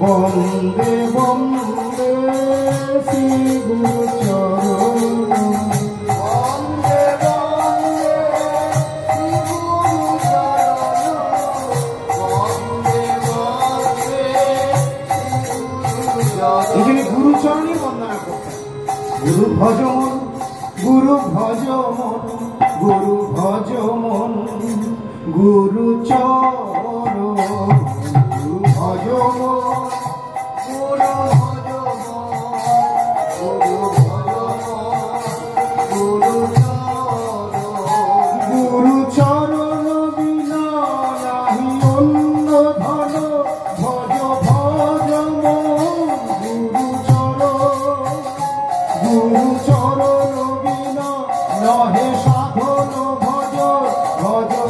বন্দে বন্দে শ্রী গুরু চরণ বন্দে বন্দে শ্রী গুরু চরণ এখানে গুরুচরণই বন্দনা করতে গুরু ভজমন গুরু ভজমন গুরু ভজমন গুরু চরণ গুরু ভজমন গুরু চরণ বিনা নাহি অন্য ধন ভজ ভজমন গুরু চরণ বিনা নহে সাধন ভজ ভজ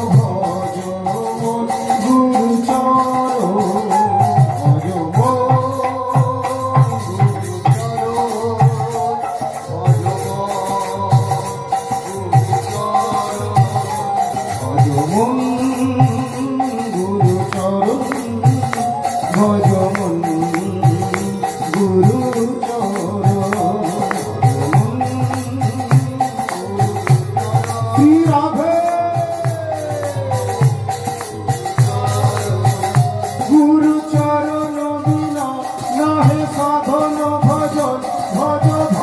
ভজমন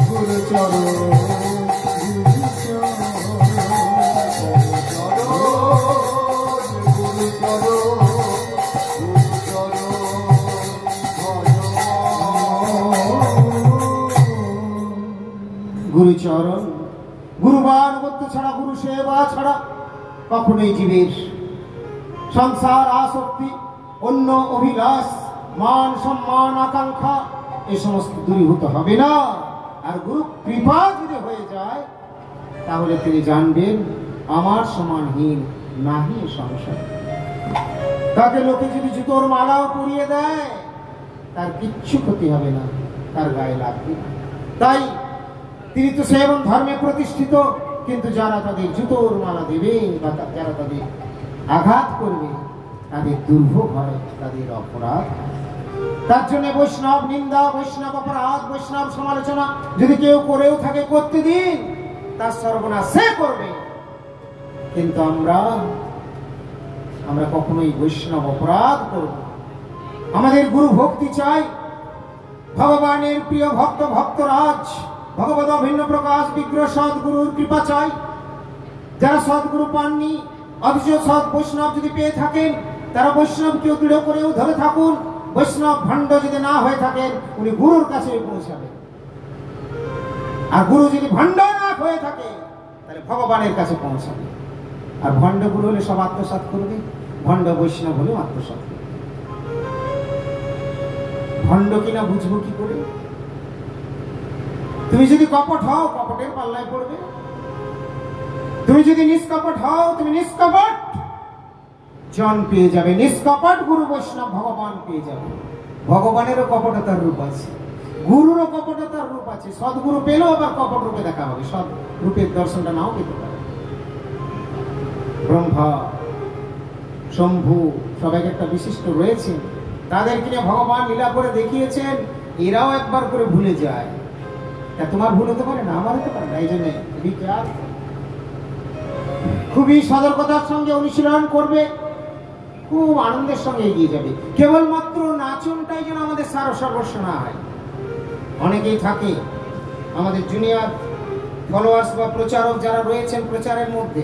গুরু চরণ গুরুচরণ গুরুবানুগত্য ছাড়া গুরু সেবা ছাড়া কখনোই জীবের সংসার আসক্তি অন্য অভিলাষ মান সম্মান আকাঙ্ক্ষা এই সমস্ত দূরীভূত হবে না। আর গুরু কৃপা যদি হয়ে যায় তাহলে তিনি জানবেন আমার সমানহীন নাহি সংসার। তাকে লোকে যদি জুতোর মালাও পরিয়ে দেয় তার কিচ্ছু ক্ষতি হবে না, তার গায়ে লাগবে না। তাই তিনি তো সেবন ধর্মে প্রতিষ্ঠিত, কিন্তু যারা তাদের জুতোর মালা দেবে বা যারা তাদের আঘাত করবে তাদের দুর্ভোগ হয়, তাদের অপরাধ। তার জন্য বৈষ্ণব নিন্দা, বৈষ্ণব অপরাধ, বৈষ্ণব সমালোচনা যদি কেউ করেও থাকে করতে দিন, তার সর্বনাশ সে করবে। কিন্তু আমরা কখনোই বৈষ্ণব অপরাধ করব। আমাদের গুরু ভক্তি চাই, ভগবানের প্রিয় ভক্ত ভক্তরাজ ভগবত অভিন্ন প্রকাশ বিগ্রহ সদ্গুরুর কৃপা চাই। যারা সদ্গুরু পাননি অথচ সৎ বৈষ্ণব যদি পেয়ে থাকেন তারা বৈষ্ণবকে দৃঢ় করেও ধরে থাকুন। বৈষ্ণব ভণ্ড যদি না হয়ে থাকেন উনি গুরুর কাছে পৌঁছাবেন। আর গুরু যদি ভণ্ড না হয়ে থাকে তাহলে ভগবানের কাছে পৌঁছাবে। আর ভণ্ড গুরু হলে সব আত্মসাৎ করবে, ভণ্ড বৈষ্ণব হলেও আত্মসাৎ করবে। ভণ্ড কিনা বুঝবো কি করে? তুমি যদি কপট হও কপটের পাল্লায় পড়বে, তুমি যদি নিষ্কপট হও তুমি নিষ্কপট জন পেয়ে যাবে, নিষ্কপট গুরু বৈষ্ণব ভগবান পেয়ে যাবে। ভগবানেরও কপটতার রূপ আছে, গুরুরও কপটতার রূপ আছে। সদ্গুরু পেলেও আবার কপট রূপে দেখা হবে, সৎ রূপের দর্শনটা নাও পেতে পারে। ব্রহ্মা শম্ভু সবাই একটা বিশিষ্ট রয়েছে, তাদের কিনে ভগবান লীলা করে দেখিয়েছেন, এরাও একবার করে ভুলে যায়। তা তোমার ভুল হতে পারে না, আমার হতে পারে না। এই জন্য খুবই সতর্কতার সঙ্গে অনুশীলন করবে, খুব আনন্দের সঙ্গে এগিয়ে যাবে। কেবলমাত্র নাচনটাই যেন আমাদের সর্বস্ব না হয়। অনেকেই থাকে আমাদের জুনিয়র ফলোয়ার্স বা প্রচারক যারা রয়েছেন, প্রচারের মধ্যে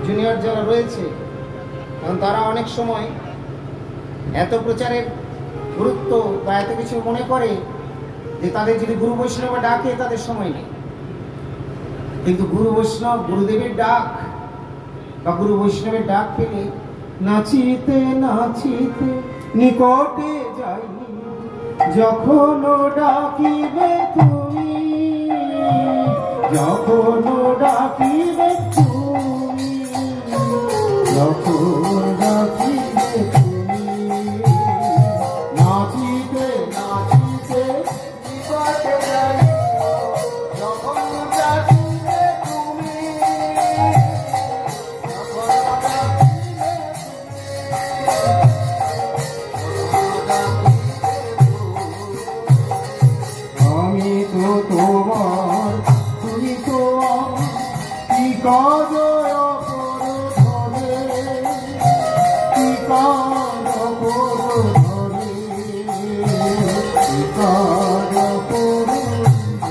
জুনিয়র যারা রয়েছে, কারণ তারা অনেক সময় এত প্রচারের গুরুত্ব বা এত কিছু মনে করে যে তাদের যদি গুরু বৈষ্ণব ডাকে তাদের সময় নেই। কিন্তু গুরু বৈষ্ণব গুরুদেবের ডাক বা গুরু বৈষ্ণবের ডাক পেলে নাচিতে নাচিতে নিকটে যাই যখন ডাকিবে তুমি, যখন ডাকিবে তুমি, যখন ডাকিবে তুমি, নাচিতে নাচিতে নিকটে যাই যখন ডাকিবে তুমি, আমি তো তোমার, তুমি তো কি কাজ ধরে, কি কাজ ধরে, কি কাজ ধরে,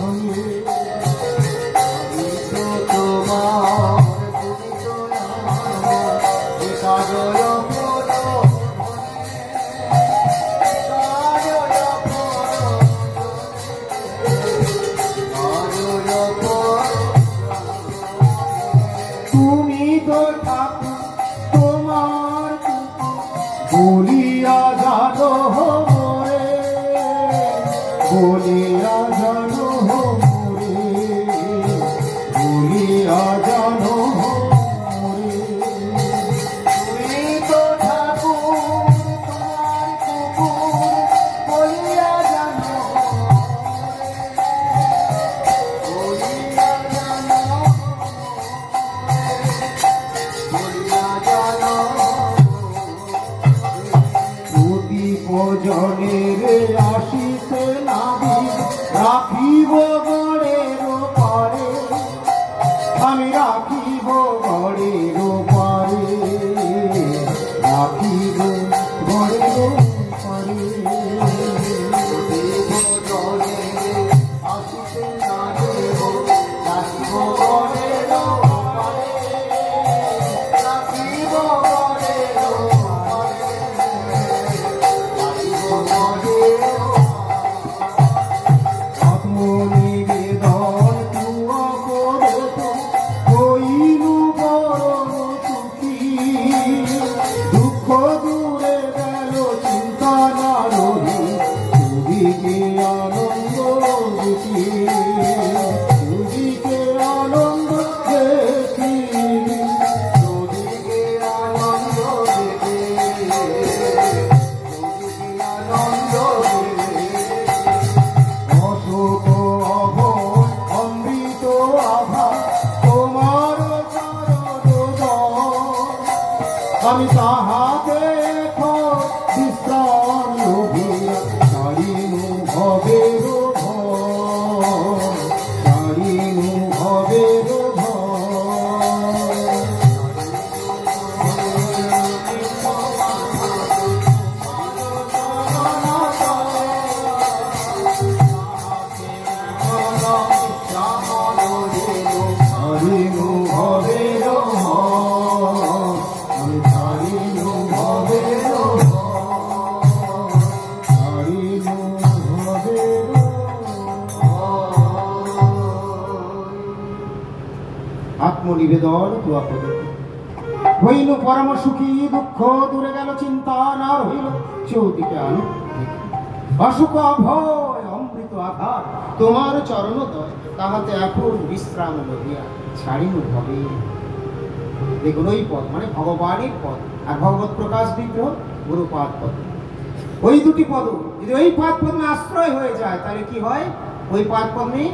আমি তো তোমার, তুমি তো আমার, কি কাজ তুমি তো ঠাকুর তোমার বলিয়া জানো মোরে, বলিয়া জানো মোরে, বলিয়া জানো মোরে, তুমি তো ঠাকুর তোমার কুকুর বলিয়া জানো বলিয়া জানো জনের আসিতে নাবি রাখিব গড়ের পারে, আমি রাখিব গড়ের পারে, রাখিব গড়ের পারে, আসিতে নাবিব রাখিব গড়ের পারে, রাখিব গড়ের আত্মনিবেদন তুয়া করে হইলু বড় সুখী, দুঃখ দূরে গেল চিন্তা না রহি, দুদিকে আনন্দ দেখি, দুদিকে আনন্দ দেখি, দুদিকে আনন্দ দেখি, দুদিকে আনন্দ দেখি, অশোক অভয় অমৃত আভা তোমার চরণ, আমি তাহাতে বিশ্রাম লোভিয়া ছাড়িনু ভবের ভয়, ছাড়িনু ভবের ভয়, ছাড়িনু ভবের ভয়, আমি ছাড়িনু ভবের ভয়, ছাড়িনু ভবের ভয়। আত্মনিবেদন তুয়া পদ্ধতি হইল পরম সুখী, দুঃখ দূরে গেল চিন্তা না রহিল, চৌদিকে আলো অসুখ অভয় অমৃত আধার তোমার চরণোদয়, তাহাতে এখন বিশ্রাম লইয়া ছাড়িনু ভবে। দেখুন ওই পদ মানে ভগবানের পদ, আর ভগবত প্রকাশ বিগ্রহ গুরুপাদ পদ, ওই দুটি পদ যদি ওই পাদ পদ্মে আশ্রয় হয়ে যায় তাহলে কি হয়? ওই পাদ পদ্মে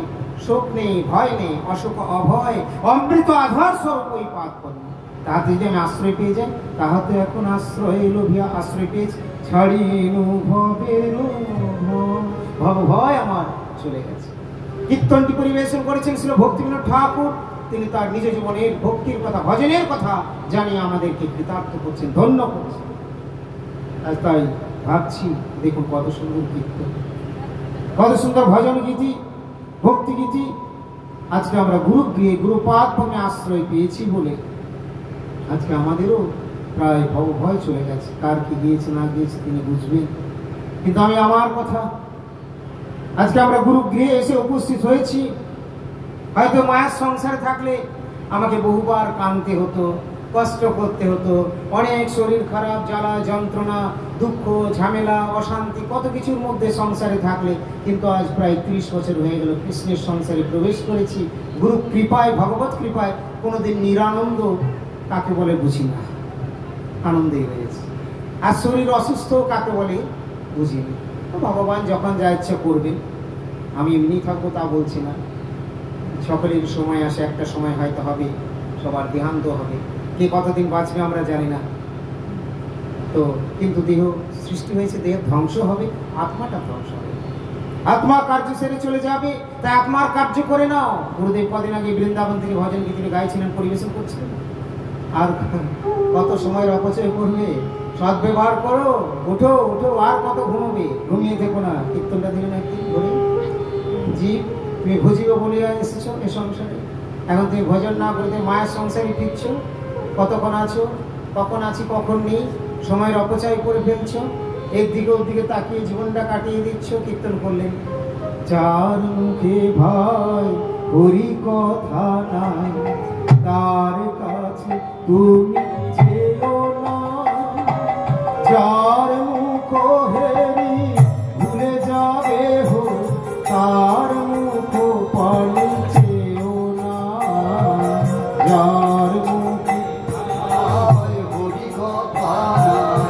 শোক নেই, ভয় নেই, অসুখ অভয় অমৃত আধার স্বরূপ ওই পাদ পদ্মে, তাহাতে যদি আমি আশ্রয় পেয়ে যাই, তাহাতে এখন আশ্রয় লোভিয়া আশ্রয় পেয়েছি, ছাড়িনু ভবের ভব, ভয় আমার চলে গেছে। কীর্তনটি পরিবেশন করেছেন শ্রী ভক্তিবিনোদ ঠাকুর, তিনি তার নিজ জীবনের ভক্তির কথা ভজনের কথা জানিয়ে আমাদেরকে কৃতার্থ করছেন, ধন্য করছেন। তাই ভাবছি দেখুন কত সুন্দর কীর্তন, কত সুন্দর ভজন গীতি, ভক্তি গীতি। আজকে আমরা গুরুগৃহে গুরুপাদ পদ্মে আশ্রয় পেয়েছি বলে আজকে আমাদেরও প্রায় ভয় চলে গেছে, কার কি গিয়েছে না গিয়েছে তিনি বুঝবেন। কিন্তু আমি আমার কথা, আজকে আমরা গুরুগৃহে এসে উপস্থিত হয়েছি, হয়তো মায়ের সংসারে থাকলে আমাকে বহুবার কাঁদতে হতো, কষ্ট করতে হতো, অনেক শরীর খারাপ, জ্বালা যন্ত্রণা, দুঃখ ঝামেলা অশান্তি কত কিছুর মধ্যে সংসারে থাকলে, কিন্তু আজ প্রায় 30 বছর হয়ে গেল কৃষ্ণের সংসারে প্রবেশ করেছি। গুরু কৃপায়, ভগবত কৃপায় কোনোদিন নিরানন্দ কাকে বলে বুঝি না, আনন্দেই হয়েছে। আর শরীর অসুস্থ কাকে বলে বুঝিনি। তো ভগবান যখন যা ইচ্ছা করবেন, আমি এমনি থাকবো তা বলছি না। সকলের সময় আসে, একটা সময় হয়তো হবে সবার দেহান্ত হবে, কে কতদিন বাঁচবে আমরা জানি না। তো কিন্তু দেহ সৃষ্টি হয়েছে, দেহ ধ্বংস হবে, আত্মাটা ধ্বংস হবে, আত্মা কার্য সেরে চলে যাবে। তাই আত্মার কার্য করে নাও। গুরুদেব কদিন আগে বৃন্দাবন থেকে ভজন গীতিতে গাইছিলেন, পরিবেশন করছিলেন। আর কত সময়ের অপচয় করবে, সদ্ব্যবহার করো, উঠো উঠো, আর কত ঘুমোবে, ঘুমিয়ে থেকো না। কীর্তনটা দিলেন একদিন বলে, জীব তুমি ভজিব বলিয়া এসেছো এ সংসারে, এখন তুমি ভজন না করে মায়ের সংসারে ফিরছ। কতক্ষণ আছো, কখন আছি কখন নেই, সময়ের অপচয় করে ফেলছ, একদিকে ওদিকে তাকিয়ে জীবনটা কাটিয়ে দিচ্ছ। কীর্তন করলেন, যার মুখে ভাই হরি কথা নাই, তার কাছে তুমি যেও না। যার মুখ হেরি ভুলে যাবে হো, তার মুখ পানি চেও না। যার মুখে ভাই হরি কথা নাই,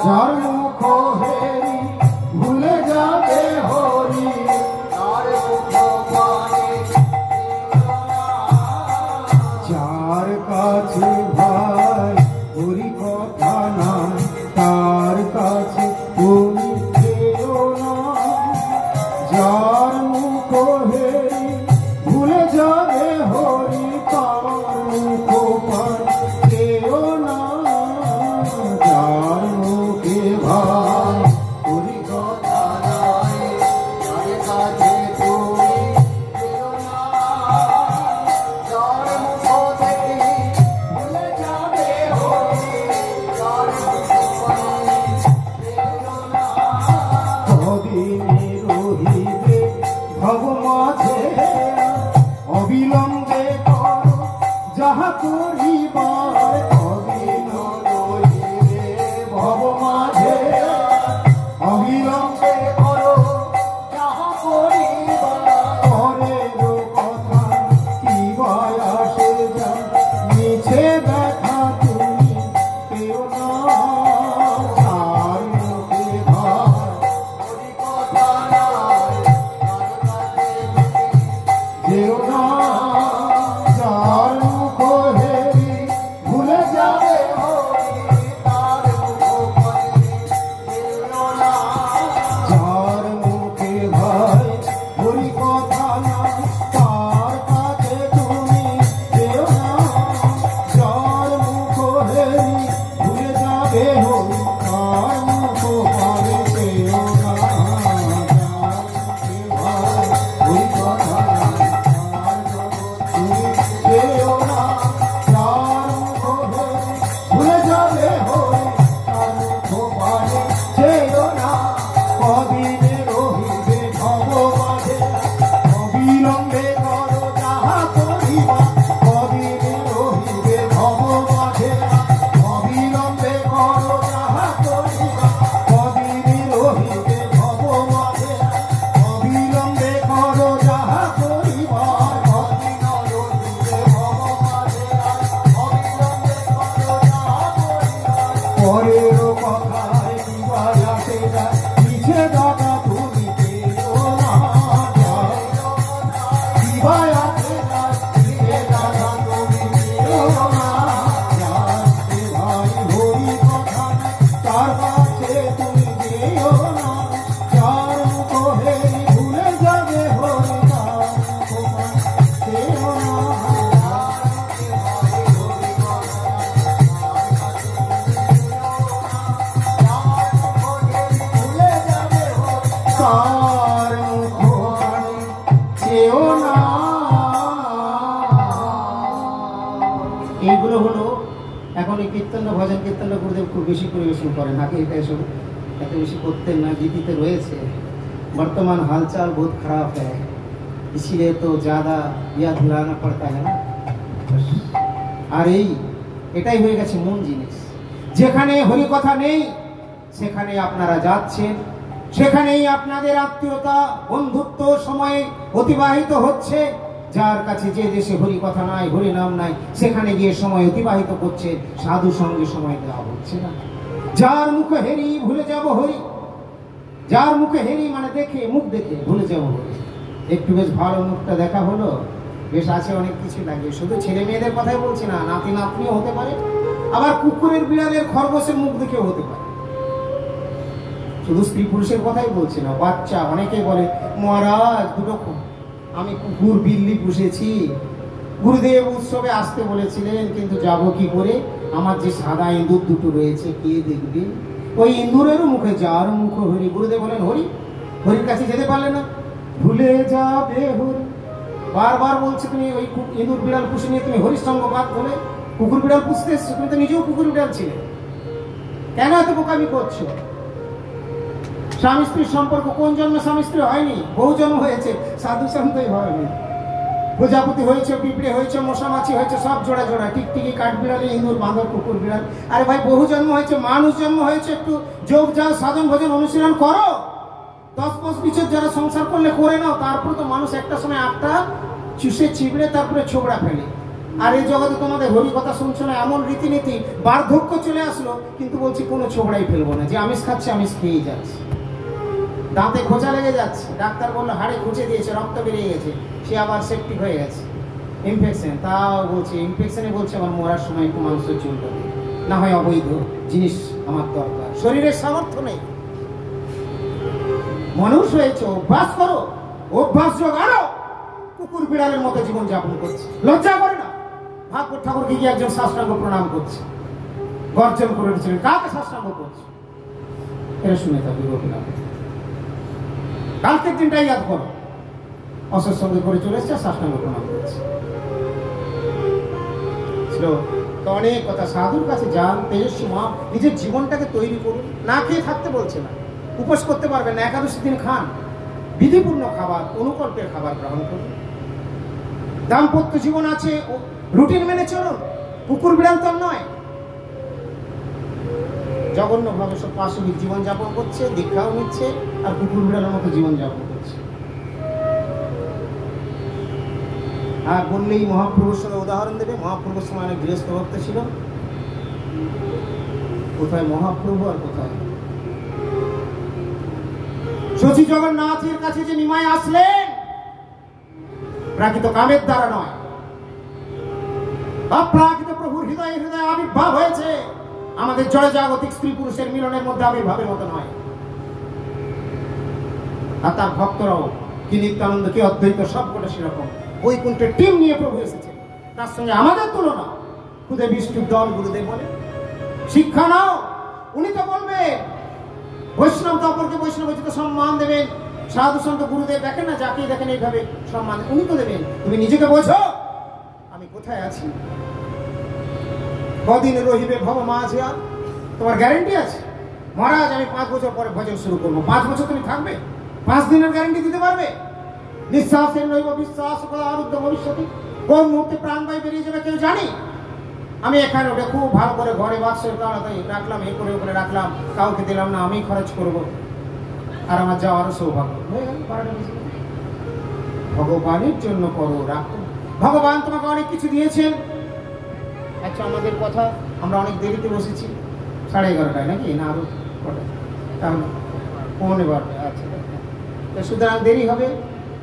যার মুখ হেরি ভুলে যাবে হরি, তার মুখ পানি চেও না। যার কাছে ভাই হরি কথা নাই, তার কাছে তুমি যেও না। যার মুখ হেরি ভুলে যাবে হরি, তার মুখ পানি চেও না। যার মুখে ভাই হরি কথা নাই, তার কাছে তুমি যেও না। যার মুখ থেকে ভুলে যাবে হরি, তার মুখ পানি চেও না। কদিনে রহিবে ভব মাঝে, অবিলম্বে করো যাহা করিবার। কদিন রহিবে ভব মাঝে, অবিলম্বে করো যাহা করিবার। পরের কথা কি ভয় আসে যায়, মিছে ব্যথা তুমি পেও না। তার মুখে ভাই হরি কথা নাই, তার কাছে যেও না। যার মুখ হেরি ভুলে যাবে হরি, তার মুখ পানি চেও না। যার মুখে ভাই হরি কথা নাই, তার কাছে তুমি যেও না। যার মুখ হেরি ভুলে যাবে হরি, তার মুখ পানি চেও না। যার মুখে ভাই হরি কথা নাই, তার তুমি যেও না। যার মুখ হেরি ভুলে যাবে হরি, তার মুখ পানি চেও না। কদিনে রহিবে ভব মাঝে, অবিলম্বে করো যাহা করিবা। কদিনে রহিবে ভব মাঝে, অবিলম্বে করো যাহা করিবা। কদিনে রহিবে ভব মাঝে, অবিলম্বে করো যাহা করিবা। কদিন রহিবে ভব মাঝে, অবিলম্বে করো যাহা করিবা। পরের কথায় কি ভয় আসে যায়, মিছে কথা তুমি পেও না। কি ভয় আসে যায়, মিছে কথা তুমি পেও না। যার ভাই হরি কথা নাই, তার কাছে তুমি যেও না। যার মুখ হেরি ভুলে যাবে হরি, তার মুখ পানি চেও না। তার মুখ পানি চেও না। এইগুলো হলো এখন এই কীর্তনটা, ভজন কীর্তনটা গুরুদেব খুব বেশি পরিবেশন করেন। আগে এটা এসব এত বেশি করতেন না, গীতিতে রয়েছে। বর্তমান हालचाल बहुत खराब है, इसीलिए तो ज़्यादा याद दिलाना पड़ता है ना। আর এটাই হয়ে গেছে মূল জিনিস। যেখানে হরি কথা নেই সেখানে আপনারা যাচ্ছেন, সেখানেই আপনাদের আত্মীয়তা বন্ধুত্ব সময়ে অতিবাহিত হচ্ছে। যার কাছে যে দেশে হরি কথা নাই, হরি নাম নাই, সেখানে গিয়ে সময় অতিবাহিত করছে, সাধু সঙ্গে সময় দেওয়া হচ্ছে না। যার মুখে হেরি ভুলে যাব হরি, যার মুখে হেরি মানে দেখে, মুখ দেখে ভুলে যাব হরি। একটু বেশ ভালো মুখটা দেখা হলো, বেশ আছে অনেক কিছু লাগে। শুধু ছেলে মেয়েদের কথাই বলছি না, নাতি নাতনিও হতে পারে, আবার কুকুরের বিড়ালের খরগোশের মুখ দেখেও হতে পারে। শুধু স্ত্রী পুরুষের কথাই বলছি না, বাচ্চা অনেকেই বলে মহারাজ দুটো আমি কুকুর বিল্লি পুষেছি, গুরুদেব উৎসবে আসতে বলেছিলেন কিন্তু যাব কি করে, আমার যে সাদা ইঁদুর দুটো রয়েছে কে দেখবে, ওই ইঁদুরেরও মুখে যার মুখ হরি। গুরুদেব বলেন হরি, হরির কাছে যেতে পারলে না, ভুলে যাবে হরি। বারবার বলছে তুমি ওই ইঁদুর বিড়াল পুষে নিয়ে তুমি হরির সঙ্গ বাদ ধরে কুকুর বিড়াল পুষতে এসছো, তুমি তো নিজেও কুকুর বিড়াল ছিলে, কেন এত বোকামি করছো? স্বামী স্ত্রীর সম্পর্ক কোন জন্মে স্বামী স্ত্রী হয়নি, বহু জন্ম হয়েছে, সাধু সন্তই হয়নি। প্রজাপতি হয়েছে, পিঁপড়ে হয়েছে, মশামাছি হয়েছে, সব জোড়া জোড়া, টিকটিকি, কাঠবিড়ালি, ইঁদুর, বাঁদর, কুকুর বিড়াল। আরে ভাই বহু জন্ম হয়েছে, মানুষ জন্ম হয়েছে, একটু যোগ যাও, সাধন ভোজন অনুশীলন করো। 10 বছর যারা সংসার করলে করে নাও, তারপর তো মানুষ একটা সময় আটটা চুষে চিবড়ে তারপরে ছোবড়া ফেলে। আর এই জগতে তোমাদের হরি কথা শুনছো না, এমন রীতিনীতি, বার্ধক্য চলে আসলো কিন্তু বলছি কোনো ছোবড়াই ফেলবো না, যে আমিষ খাচ্ছে আমিষ খেয়েই যাচ্ছে। দাঁতে খোঁচা লেগে যাচ্ছে, ডাক্তার বললো হাড়ে খুঁচে দিয়েছে, রক্ত বেরিয়ে গেছে, সে আবার সেপ্টিক হয়ে গেছে, ইনফেকশন। তাও বলছে ইনফেকশনে বলছে আমার মরার সময় একটু মাংস চুলটা না হয় অবৈধ জিনিস আমার দরকার, শরীরের সামর্থ্য নেই। মানুষ হয়েছে, অভ্যাস করো, অভ্যাস যোগ আরো। কুকুর বিড়ালের মতো জীবন যাপন করছে, লজ্জা করে না? ভাগবত ঠাকুরকে গিয়ে একজন সাষ্টাঙ্গ প্রণাম করছে, গর্জন করে উঠেছিলেন, কাকে সাষ্টাঙ্গ করছে? এটা শুনে থাকি গোপীনাথ। কালকের দিনটাই ইয়াদ করো, অসের সঙ্গে করে চলে এসছে, সাষ্টাঙ্গ প্রণাম করছে। তো অনেক কথা, সাধুর কাছে যান, তেজস্বী মা, নিজের জীবনটাকে তৈরি করুন। না খেয়ে থাকতে বলছে না, উপোস করতে পারবেন না, একাদশী দিন খান, বিধিপূর্ণ খাবার, অনুকল্পের খাবার গ্রহণ করুন। দাম্পত্য জীবন আছে, রুটিন মেনে চলুন, কুকুর বিড়াল তো নয়। জঘন্যভাবে সব পাশবিক জীবন যাপন করছে, দীক্ষাও নিচ্ছে, আর কুকুর বিড়ালের মতো জীবন যাপন করছে। আর বললেই মহাপ্রভুর সঙ্গে উদাহরণ দেবে, মহাপ্রভুর সময় অনেক গৃহস্থ ভক্ত ছিল, কোথায় মহাপ্রভু আর কোথায় শচী জগন্নাথের কাছে যে নিমায় আসলেন, প্রাকৃত কামের দ্বারা নয়, অপ্রাকৃত প্রভুর হৃদয়ে হৃদয়ে আবির্ভাব হয়েছে। আমাদের জয় জাগতিক স্ত্রী পুরুষের মিলনের মধ্যে আবির্ভাবের মতো নয়। আর তার ভক্তরাও কি নিত্যানন্দ, কি অদ্বৈত, সবকটা সেরকম বৈকুণ্ঠের টিম নিয়ে প্রভু এসেছে। তার সঙ্গে আমাদের তুলনা খুদে বিষ্ণুর দল। গুরুদেব বলে শিক্ষা নাও, উনি তো বলবে বৈষ্ণব তো অপরকে বৈষ্ণবোচিত সম্মান দেবেন। সাধু সন্ত গুরুদেব দেখেন না, যাকেই দেখেন এইভাবে সম্মান উনি তো দেবেন। তুমি নিজেকে বোঝো আমি কোথায় আছি, কদিন রহিবে ভব মাঝে, তোমার গ্যারেন্টি আছে? মহারাজ আমি 5 বছর পরে ভজন শুরু করবো, 5 বছর তুমি থাকবে? 5 দিনের গ্যারেন্টি দিতে পারবে? নিঃশ্বাসের নৈব বিশ্বাস আরুদ্ধ ভবিষ্যৎ, কোন মুহূর্তে প্রাণবায়ু বেরিয়ে যাবে কেউ জানি? আমি এখানে ওটা খুব ভালো করে ঘরে বাক্সের তাড়াতাড়ি রাখলাম, এই করে ওপরে রাখলাম, কাউকে দিলাম না, আমি খরচ করব, আর আমার যাওয়ারও সৌভাগ্য হয়ে গেল। ভগবানের জন্য করো, রাখো। ভগবান তোমাকে অনেক কিছু দিয়েছেন। আচ্ছা আমাদের কথা, আমরা অনেক দেরিতে বসেছি, 11:30টায় নাকি, না আরো কটা? তাহলে 11:15। আচ্ছা, তো সুতরাং দেরি হবে।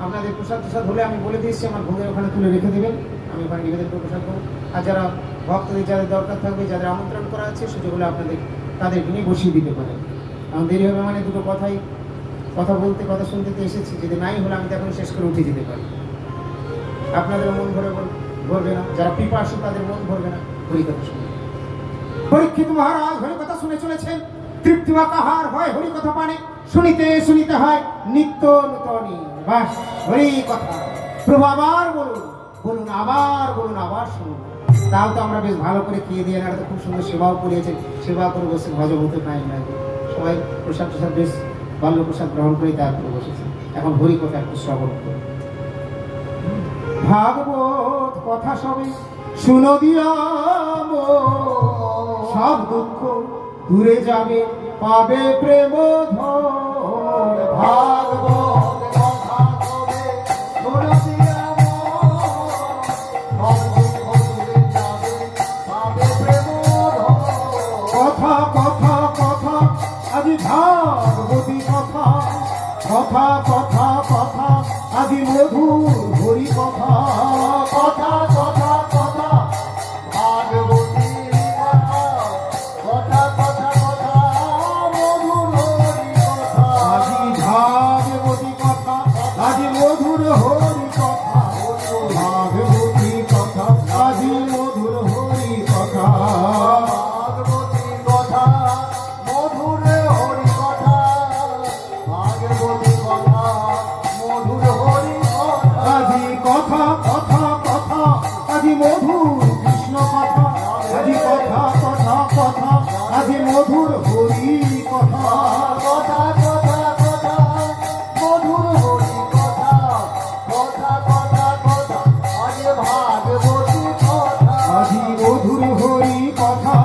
আপনাদের প্রসাদ প্রসাদ হলে আমি বলে দিয়েছি আমার ভোগের ওখানে তুলে রেখে দেবেন, আমি ওখানে নিবেদন করে প্রসাদ করবো। আর যারা ভক্তদের যাদের দরকার থাকবে, যাদের আমন্ত্রণ করা আছে, সুযোগ হলে আপনাদের তাদেরকে নিয়ে বসিয়ে দিতে পারেন। কারণ দেরি হবে মানে দুটো কথা বলতে, কথা শুনতে তো এসেছি, যদি নাই হলে আমি তখন শেষ করে উঠে যেতে পারি। আপনাদের মন ভরবে না, যারা পিপাসু তাদের মন ভরবে না হরিকথা শুনে। পরীক্ষিত মহারাজ হরিকথা শুনে চলেছেন, তৃপ্তি বা কাহার হয় হরিকথা পানে, শুনিতে শুনিতে হয় নিত্য নূতনী। বাস হরিকথা। প্রভু আবার বলুন, বলুন আবার, বলুন আবার শুনুন। তাও তো আমরা বেশ ভালো করে খেয়ে দিয়ে, তো খুব সুন্দর সেবাও করিয়েছেন, সেবা করে বসে ভজবতে পাই না, সবাই প্রসাদ প্রসাদ বেশ বাল্য প্রসাদ গ্রহণ করে তারপরে বসেছে। এখন হরিকথা একটু শ্রবণ করুন। ভাগবত কথা সবে শুনো দিয়াম সব দুঃখ দূরে যাবে পাবে প্রেম ধন ভাগবত কথা কবে শুনো দিয়াম সব দুঃখ দূরে যাবে পাবে প্রেম ধন কথা কথা কথা আজি ভাগবতী কথা কথা কথা কথা আজি মধুর হরি কথা কথা কথা কথা ভাগবতী কথা কথা কথা মধুর হরি কথা আজি ভাগবতী কথা আজি মধুর হরি কথা ভাগবতী কথা আজি মধুর হরি কথা ভাগবতী কথা মধুর হরি কথা ভাগবতী কথা মধুর হরি কথা আজি কথা কথা কথা আজি মধুর কৃষ্ণ কথা আজি কথা কথা কথা আজি মধুর হরি কথা কথা কথা কথা মধুর হরি কথা কথা কথা কথা আজি ভাগবতী কথা আজি মধুর হরি কথা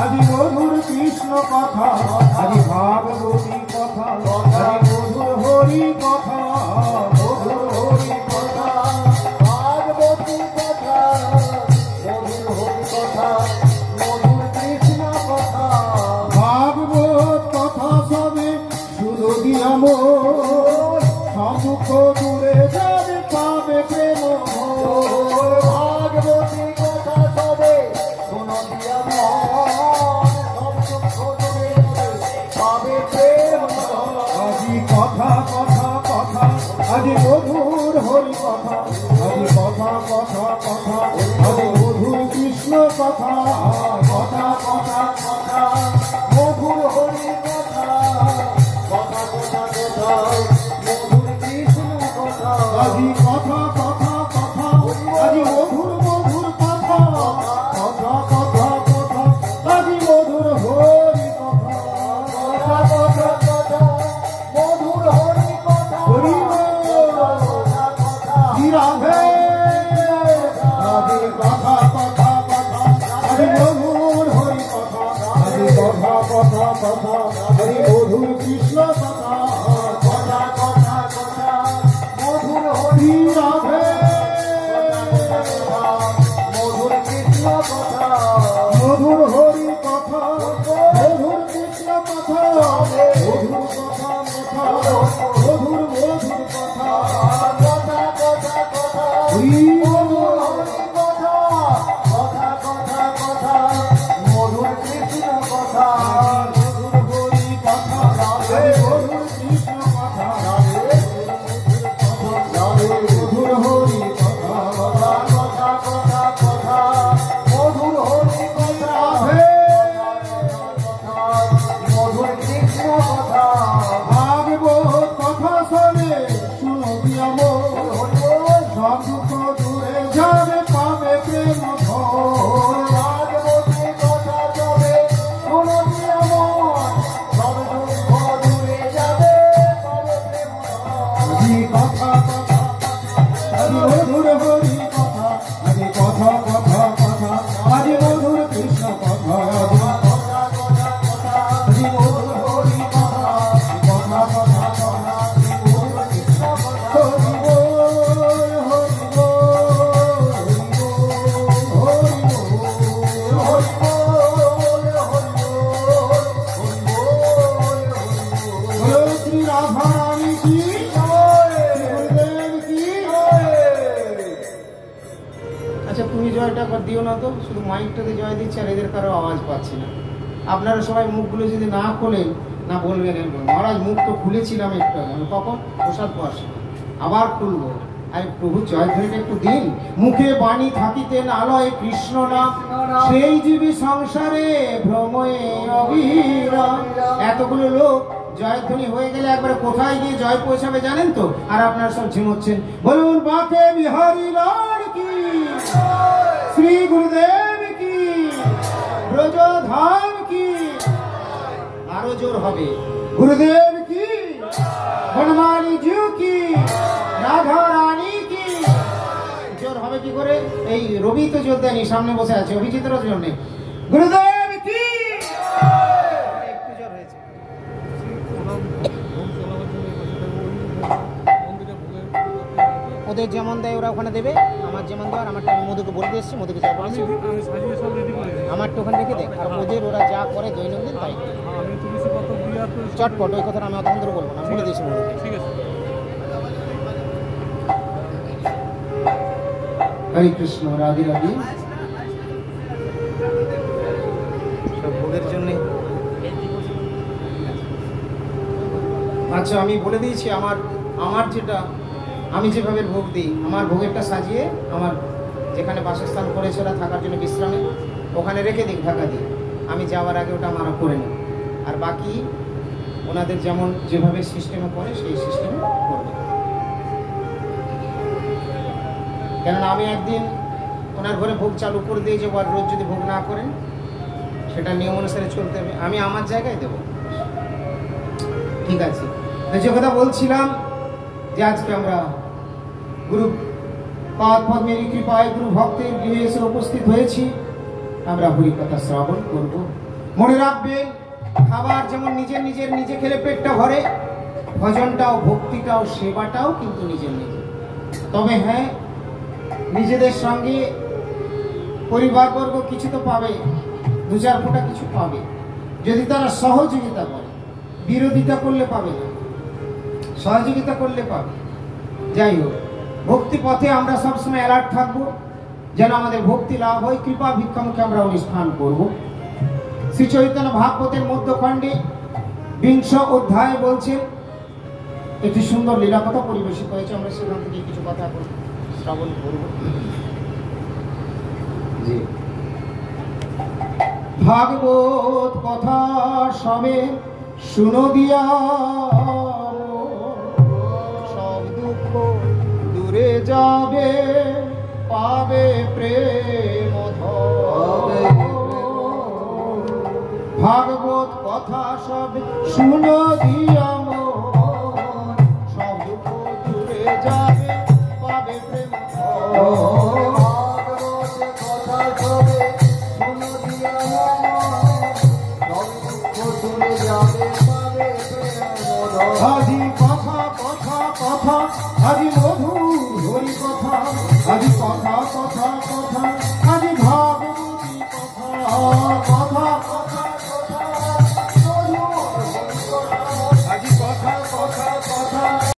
আজি মধুর কৃষ্ণ কথা আজি ভাগবতী কথা আজি মধুর হরি কথা মধুর হরি কথা ভাগবতী কথা মধুর হরি কথা মধুর কৃষ্ণ কথা ভাগবত কথা সবে শুনো দিয়াম সমুখ দূরে যাবে পাবে প্রেম ভাগবতী কথা সবে শুনো দিয়াম সমুখ দূরে যাবে পাবে প্রেম আজি কথা কথা কথা আজি মধুর হরি কথা আজি কথা কথা কথা আজি মধুর কৃষ্ণ কথা কথা কথা কথা মধুর হরি কথা কথা কথা কথা মধুর কৃষ্ণ কথা আজি কথা কথা কথা আজি মধুর মধুর কথা কথা কথা কথা আজি মধুর হরি কথা কথা কথা কথা মধুর হরি কথা হরি রাধে রাধে কথা কথা কথা হরি মধুর হরি কথা হরি কথা কথা কথা হরি মধুর কৃষ্ণ কথা কথা কথা কথা মধুর হরি রাধে মধুর কৃষ্ণ কথা মধুর হরি কথা মধুর কৃষ্ণ কথা মধুর কথা কথা মধুর মধুর কথা কথা কথা কথা হরি মধুর হরি কথা কথা কথা কথা মধুর কৃষ্ণ কথা মধুর হরি কথা মধুর কৃষ্ণ কথা মধুর হরি কথা কথা কথা কথা মধুর হরি কথা মধুর কৃষ্ণ কথা ভাগবত কথা শোনে শুনো দিয়াম সব দুঃখ দূরে যাবে পাবে প্রেম ধন ভাগবতী কথা যাবে শুনো দিয়াম সব দুঃখ দূরে যাবে পাবে প্রেম আজি কথা কথা আজি মধুর হরি কথা আজি কথা কথা কথা আজি মধুর কৃষ্ণ কথা কথা কথা কথা আজি মধুর হরি কথা কথা কথা কথা মধুর কৃষ্ণ কথা হরি বল হরি বল হরি বল হরি বল হরি বল শ্রী রাধা রানী কি গুরুদেব কি আচ্ছা তুমি জয়টা দিও না তো শুধু মাইকটাতে জয় দিচ্ছে আর এদের কারো আওয়াজ পাচ্ছি না আপনারা সবাই মুখগুলো যদি না খোলেন না বলবেন মহারাজ মুখ তো খুলেছিলাম একটু আমি কখন প্রসাদ পাশে আবার খুলবো আরে প্রভু জয়ধ্বনিটা একটু দিন মুখে বাণী থাকিতেন আলয় কৃষ্ণ নাম সেই জীবী সংসারে ভ্রময়ে অবিরাম এতগুলো লোক জয়ধ্বনি হয়ে গেলে একবারে কোথায় গিয়ে জয় পৌঁছাবে জানেন তো আর আপনারা সব ঝিমোচ্ছেন বলুন বাকে বিহারী লাল কি শ্রী গুরুদেব কি ব্রজধাম কি আরো জোর হবে गुरुदेव की, बनमाली जी की, राधा रानी की, जोर हमें की করে এই রবি তো জোর দেয়নি, সামনে বসে আছে অভিজিতের জন্য। গুরুদেব কি একটু জ্বর হয়েছে। ওদের যেমন দেয় ওরা ওখানে দেবে, আমার যেমন দেওয়ার আমারটা আমি মধুকে বলে দিয়ে এসেছি, মধুকে যা বলেছি আমারটা ওখানে রেখে দেয়। আর ওদের ওরা যা করে দৈনন্দিন তাই চটপট, ওই কথাটা আমি অতক্ষণ ধরে বলবো না, বলে দিয়েছি মধুকে। ঠিক আছে। হরে কৃষ্ণ, রাধে রাধে। সব ভোগের জন্য আচ্ছা আমি বলে দিয়েছি আমার যেটা আমি যেভাবে ভোগ দিই, আমার ভোগেরটা সাজিয়ে আমার যেখানে বাসস্থান করেছে ওরা থাকার জন্য বিশ্রামে ওখানে রেখে দিই, ঢাকা দিই। আমি যাওয়ার আগে ওটা আমার করে নিই, আর বাকি ওনাদের যেমন যেভাবে সিস্টেমে করে সেই সিস্টেমে করবে। কেননা আমি একদিন ওনার ঘরে ভোগ চালু করে দিয়ে যে রোজ যদি ভোগ না করেন সেটা নিয়ম অনুসারে চলতে হবে, আমি আমার জায়গায় দেব। ঠিক আছে, যে কথা বলছিলাম যে আজকে আমরা গুরু পাদ পদ্মের কৃপায় গুরু ভক্তের গৃহে এসে উপস্থিত হয়েছি, আমরা হরি কথা শ্রবণ করব। মনে রাখবেন, খাবার যেমন নিজে খেলে পেটটা ভরে, ভজনটাও ভক্তিটাও সেবাটাও কিন্তু নিজের। তবে হ্যাঁ, নিজেদের সঙ্গে পরিবারবর্গ কিছু তো পাবে, দু চার ফোঁটা কিছু পাবে যদি তারা সহযোগিতা করে। বিরোধিতা করলে পাবে না, সহযোগিতা করলে পাবে। যাই হোক, ভক্তি পথে আমরা সবসময় অ্যালার্ট থাকবো যেন আমাদের ভক্তি লাভ হয়। কৃপা ভিক্ষামুখে আমরা অনুষ্ঠান করব। শ্রী চৈতন্য ভাগবতের মধ্যখণ্ডে 20 অধ্যায় বলছেন, একটি সুন্দর লীলা কথা পরিবেশিত হয়েছে, আমরা সেখান থেকে কিছু কথা শ্রবণ করব। ভাগবত কথা সবে শুনো দিয়া, সব দুঃখ দূরে যাবে, পাবে প্রেম ধরে। ভাগবত কথা সব শুনো দিয়া, সব দুঃখ দূরে যাবে, পাবে প্রেম ধরে। আজি কথা কথা কথা, আজি মধুর হরি কথা, আজি কথা